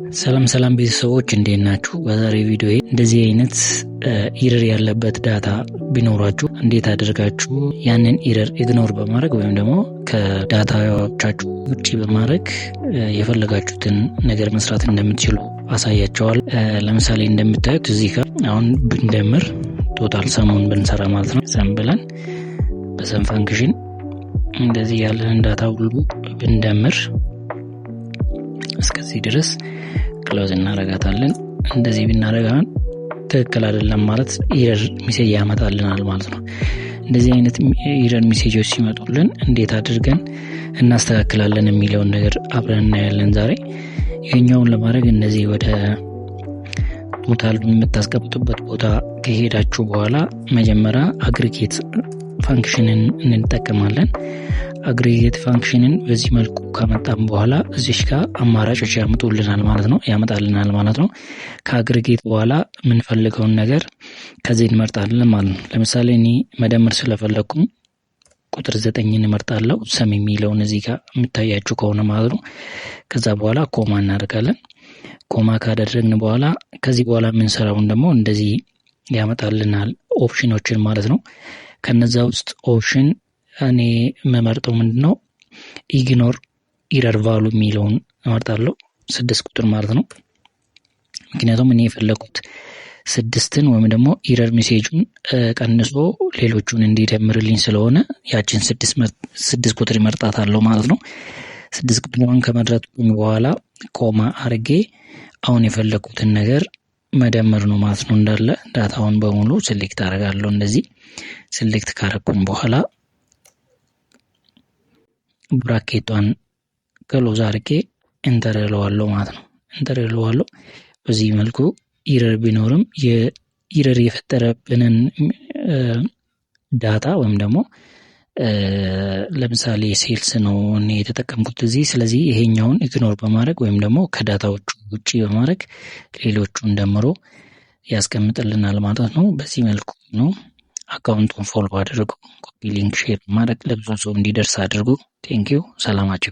ሰላም ቤተሰቦች እንዴት ናችሁ? በዛሬ ቪዲዮ እንደዚህ አይነት ኢረር ያለበት ዳታ ቢኖራችሁ እንዴት አድርጋችሁ ያንን ኢረር ኢግኖር በማድረግ ወይም ደግሞ ከዳታዎቻችሁ ውጪ በማድረግ የፈለጋችሁትን ነገር መስራት እንደምትችሉ አሳያቸዋል። ለምሳሌ እንደምታዩት እዚህ ጋር አሁን ብንደምር ቶታል ሰሙን ብንሰራ ማለት ነው። ሰም ብለን በሰም ፋንክሽን እንደዚህ ያለን ዳታ ሁሉ ብንደምር እስከዚህ ድረስ ክሎዝ እናረጋታለን። እንደዚህ ብናረጋን ትክክል አይደለም ማለት ኢረር ሜሴጅ ያመጣልናል ማለት ነው። እንደዚህ አይነት ኢረር ሜሴጆች ሲመጡልን እንዴት አድርገን እናስተካክላለን የሚለውን ነገር አብረን እናያለን ዛሬ። ይሄኛውን ለማድረግ እንደዚህ ወደ ቶታል የምታስቀምጡበት ቦታ ከሄዳችሁ በኋላ መጀመሪያ አግሪጌት ፋንክሽንን እንጠቀማለን። አግሪጌት ፋንክሽንን በዚህ መልኩ ካመጣን በኋላ እዚህ ጋር አማራጮች ያመጣልናል ማለት ነው። ከአግሪጌት በኋላ የምንፈልገውን ነገር ከዚህ እንመርጣለን ማለት ነው። ለምሳሌ እኔ መደመር ስለፈለኩኝ ቁጥር 9 እንመርጣለሁ። ሰም የሚለውን እዚህ ጋር የምታያችሁ ከሆነ ማለት ነው። ከዛ በኋላ ኮማ እናደርጋለን። ኮማ ካደረግን በኋላ ከዚህ በኋላ የምንሰራውን ደግሞ እንደዚህ ያመጣልናል ኦፕሽኖችን ማለት ነው። ከነዛ ውስጥ ኦፕሽን እኔ መመርጠው ምንድነው ኢግኖር ኢረር ቫሉ የሚለውን እመርጣለሁ። 6 ቁጥር ማለት ነው። ምክንያቱም እኔ የፈለኩት 6ን ወይም ደግሞ ኢረር ሜሴጁን ቀንሶ ሌሎቹን እንዲደምርልኝ ስለሆነ ያችን 6 ቁጥር ይመርጣታለሁ ማለት ነው። 6 ቁጥሩን ከመረጥኩኝ በኋላ ኮማ አርጌ አሁን የፈለኩትን ነገር መደመር ነው ማለት ነው። እንዳለ ዳታውን በሙሉ ሴሌክት አደርጋለሁ። እንደዚህ ሴሌክት ካረኩኝ በኋላ ብራኬቷን ክሎዝ አርጌ ኢንተር እለዋለሁ ማለት ነው። ኢንተር እለዋለሁ። በዚህ መልኩ ኢረር ቢኖርም የኢረር የፈጠረብንን ዳታ ወይም ደግሞ ለምሳሌ ሴልስ ነው እኔ የተጠቀምኩት እዚህ። ስለዚህ ይሄኛውን ኢግኖር በማድረግ ወይም ደግሞ ከዳታዎቹ ውጪ በማድረግ ሌሎቹን ደምሮ ያስቀምጥልናል ማለት ነው። በዚህ መልኩ ነው። አካውንቱን ፎሎ አድርጉ። ኮፒ ሊንክ ሼር ማድረግ ለብዙ ሰው እንዲደርስ አድርጉ። ቴንኪው። ሰላማችሁ